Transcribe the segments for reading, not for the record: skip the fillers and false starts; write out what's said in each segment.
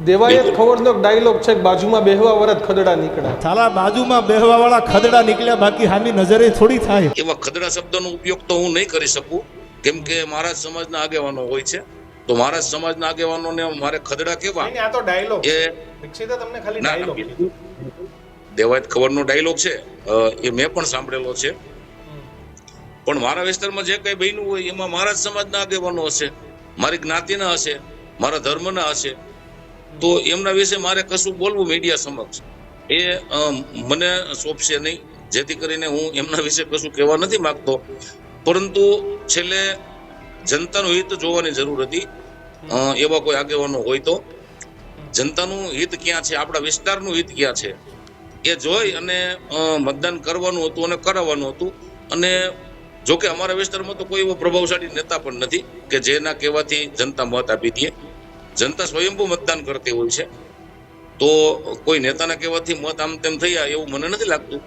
Devayat ખવડનો dialog છે, બાજુમાં બેહવા વરત ખદડા નીકળ્યા. સાલા બાજુમાં બેહવા વાળા ખદડા નીકળ્યા, બાકી હામી નજરે થોડી થાય. એવા ખદડા શબ્દનો ઉપયોગ તો હું નહીં કરી શકું, કેમ કે મારા સમાજના આગેવાનો હોય છે, તો મારા સમાજના આગેવાનોને મારે ખદડા કેવા આ તો ડાયલોગ એ દીક્ષિતે તમને ખાલી ડાયલોગ દેવાયત ખબરનો ડાયલોગ છે, એ મેં પણ સાંભળેલો છે. પણ મારા વિસ્તારમાં જે કઈ બન્યું હોય એમાં મારા જ સમાજના આગેવાનો હશે, મારી જ્ઞાતિના હશે, મારા ધર્મના હશે, તો એમના વિશે મારે કશું બોલવું મીડિયા સમક્ષ એ મને સોંપશે નહીં, જેથી કરીને હું એમના વિશે કશું કહેવા નથી માંગતો. પરંતુ છેલ્લે જનતાનું હિત જોવાની જરૂર હતી. એવા કોઈ આગેવાનો હોય તો જનતાનું હિત ક્યાં છે, આપણા વિસ્તારનું હિત ક્યાં છે એ જોઈ અને મતદાન કરવાનું હતું અને કરાવવાનું હતું. અને જોકે અમારા વિસ્તારમાં તો કોઈ એવો પ્રભાવશાળી નેતા પણ નથી કે જેના કહેવાથી જનતા મત આપી દે. જનતા સ્વયંભૂ મતદાન કરતી હોય છે, તો કોઈ નેતાના કહેવાથી મત આમ તેમ થઈ જાય એવું મને નથી લાગતું.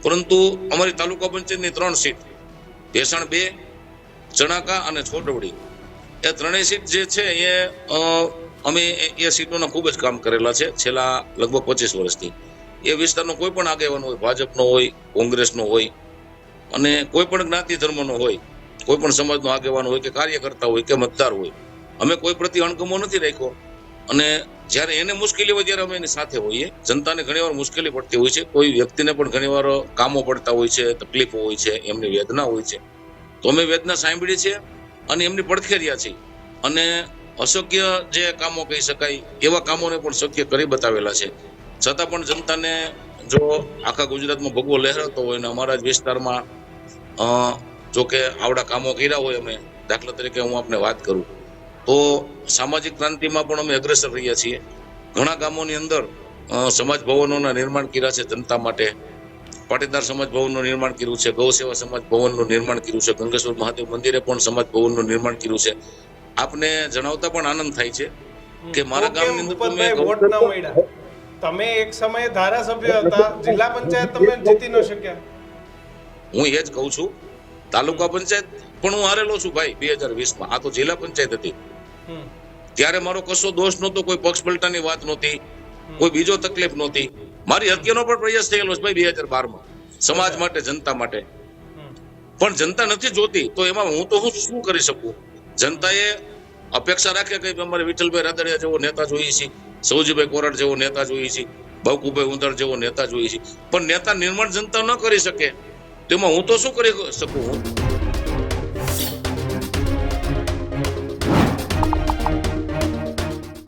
પરંતુ અમારી તાલુકા પંચાયતની 3 સીટ, ભેસાણ 2, ચણાકા અને છોટવડી, એ ત્રણેય સીટ જે છે એ અમે એ સીટોના ખૂબ જ કામ કરેલા છે છેલ્લા લગભગ 25 વર્ષથી. એ વિસ્તારનો કોઈ પણ આગેવાનો હોય, ભાજપનો હોય, કોંગ્રેસનો હોય અને કોઈ પણ જ્ઞાતિ ધર્મનો હોય, કોઈ પણ સમાજનો આગેવાનો હોય કે કાર્યકર્તા હોય કે મતદાર હોય, અમે કોઈ પ્રતિ અણગમો નથી રાખ્યો. અને જ્યારે એને મુશ્કેલી હોય ત્યારે અમે એની સાથે હોઈએ. જનતાને ઘણીવાર મુશ્કેલી પડતી હોય છે, કોઈ વ્યક્તિને પણ ઘણીવાર કામો પડતા હોય છે, તકલીફો હોય છે, એમની વેદના હોય છે, તો અમે વેદના સાંભળી છે અને એમની પડખે રહ્યા છીએ. અને અશક્ય જે કામો કહી શકાય એવા કામોને પણ શક્ય કરી બતાવેલા છે. છતાં પણ જનતાને જો આખા ગુજરાતમાં ભગવો લહેરાતો હોય ને અમારા જ વિસ્તારમાં જો કે આવડા કામો કર્યા હોય, અમે દાખલા તરીકે હું આપને વાત કરું તો સામાજિક ક્રાંતિમાં પણ અમે અગ્રેસર રહ્યા છીએ. ઘણા ગામોની અંદર સમાજ ભવનોના નિર્માણ કર્યા છે જનતા માટે. પાટીદાર સમાજ ભવનનું નિર્માણ કર્યું છે, ગૌ સેવા સમાજ ભવનનું નિર્માણ કર્યું છે, ગંગેશ્વર મહાદેવ મંદિરે પણ સમાજ ભવનનું નિર્માણ કર્યું છે. આપને જણાવતા પણ આનંદ થાય છે કે મારા ગામની અંદર તમે એક સમયે ધારાસભ્ય હતા, જિલ્લા પંચાયત તમે જીતી ન શક્યા. હું એ જ કહું છું, તાલુકા પંચાયત પણ હું હારેલો છું ભાઈ 2020માં. આ તો જિલ્લા પંચાયત હતી, ત્યારે મારો કશો દોષ નહોતો, કોઈ પક્ષ પલટાની વાત નહોતી, કોઈ બીજો તકલીફ નહોતી. મારી હત્યાનો પણ પ્રયાસ થયેલો છે ભાઈ 2012માં, સમાજ માટે, જનતા માટે. પણ જનતા નથી જોતી તો એમાં હું તો શું કરી શકું? જનતાએ અપેક્ષા રાખે કે અમારે વિઠ્ઠલભાઈ રાદડિયા જેવો નેતા જોઈએ છે, સૌજીભાઈ કોરડ જેવો નેતા જોઈએ છે, બાવકુભાઈ ઉંદર જેવો નેતા જોઈએ છે, પણ નેતા નિર્માણ જનતા ન કરી શકે તો એમાં હું તો શું કરી શકું?